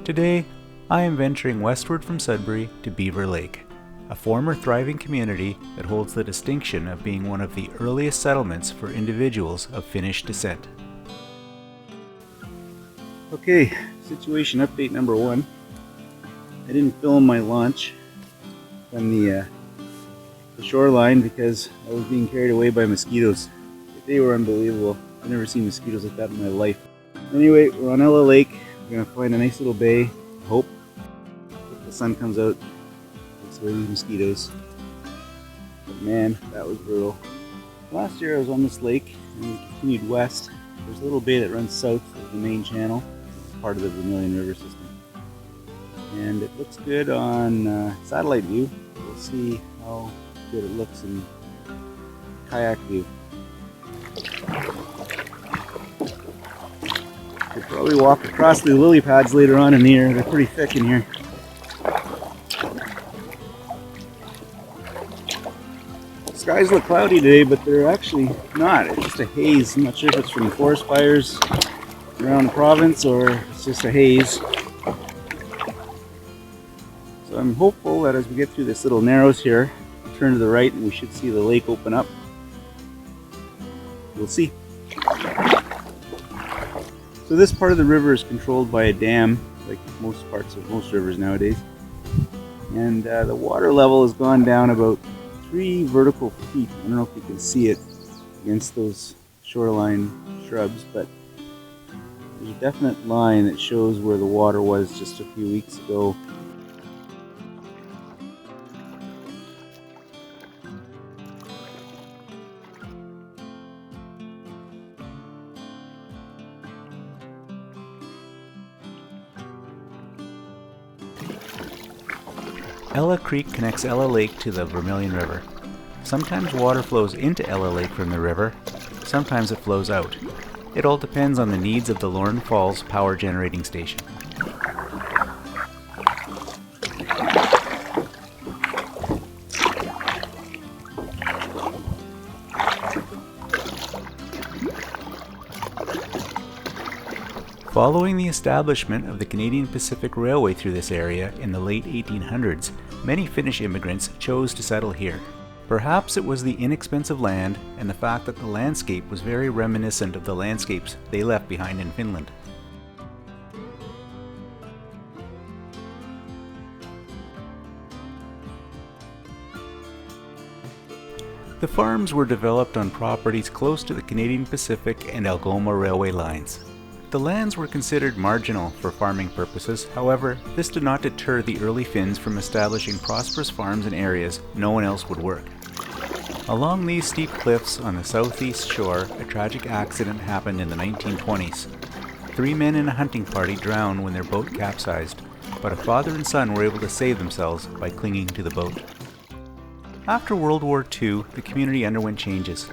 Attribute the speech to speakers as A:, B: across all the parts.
A: Today, I am venturing westward from Sudbury to Beaver Lake, a former thriving community that holds the distinction of being one of the earliest settlements for individuals of Finnish descent.
B: Okay, situation update number 1. I didn't film my launch from the shoreline because I was being carried away by mosquitoes. They were unbelievable. I've never seen mosquitoes like that in my life. Anyway, we're on Ella Lake. We're gonna find a nice little bay. I hope the sun comes out. Takes away these mosquitoes. But man, that was brutal. Last year I was on this lake and we continued west. There's a little bay that runs south of the main channel. It's part of the Vermilion River system. And it looks good on satellite view. We'll see how good it looks in kayak view. Could probably walk across the lily pads later on in the year. They're pretty thick in here. Skies look cloudy today, but they're actually not. It's just a haze. I'm not sure if it's from forest fires around the province or it's just a haze. So I'm hopeful that as we get through this little narrows here, turn to the right and we should see the lake open up. We'll see. So this part of the river is controlled by a dam, like most parts of most rivers nowadays. And the water level has gone down about 3 vertical feet. I don't know if you can see it against those shoreline shrubs, but there's a definite line that shows where the water was just a few weeks ago.
A: Ella Creek connects Ella Lake to the Vermilion River. Sometimes water flows into Ella Lake from the river, sometimes it flows out. It all depends on the needs of the Lorne Falls power generating station. Following the establishment of the Canadian Pacific Railway through this area in the late 1800s, many Finnish immigrants chose to settle here. Perhaps it was the inexpensive land and the fact that the landscape was very reminiscent of the landscapes they left behind in Finland. The farms were developed on properties close to the Canadian Pacific and Algoma railway lines. The lands were considered marginal for farming purposes, however, this did not deter the early Finns from establishing prosperous farms in areas no one else would work. Along these steep cliffs on the southeast shore, a tragic accident happened in the 1920s. 3 men in a hunting party drowned when their boat capsized, but a father and son were able to save themselves by clinging to the boat. After World War II, the community underwent changes.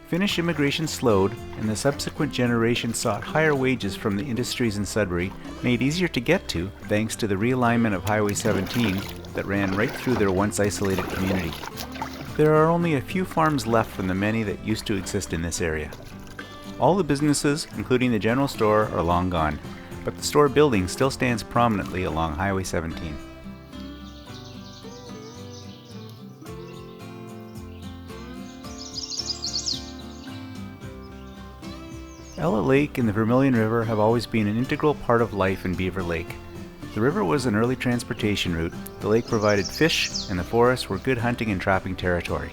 A: Finnish immigration slowed, and the subsequent generation sought higher wages from the industries in Sudbury, made easier to get to thanks to the realignment of Highway 17 that ran right through their once isolated community. There are only a few farms left from the many that used to exist in this area. All the businesses, including the general store, are long gone, but the store building still stands prominently along Highway 17. Ella Lake and the Vermilion River have always been an integral part of life in Beaver Lake. The river was an early transportation route, the lake provided fish, and the forests were good hunting and trapping territory.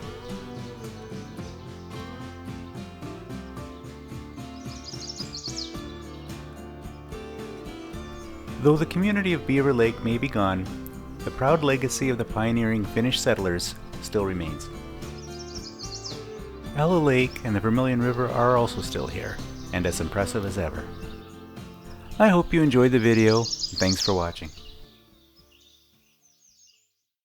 A: Though the community of Beaver Lake may be gone, the proud legacy of the pioneering Finnish settlers still remains. Ella Lake and the Vermilion River are also still here, and as impressive as ever. I hope you enjoyed the video, and thanks for watching.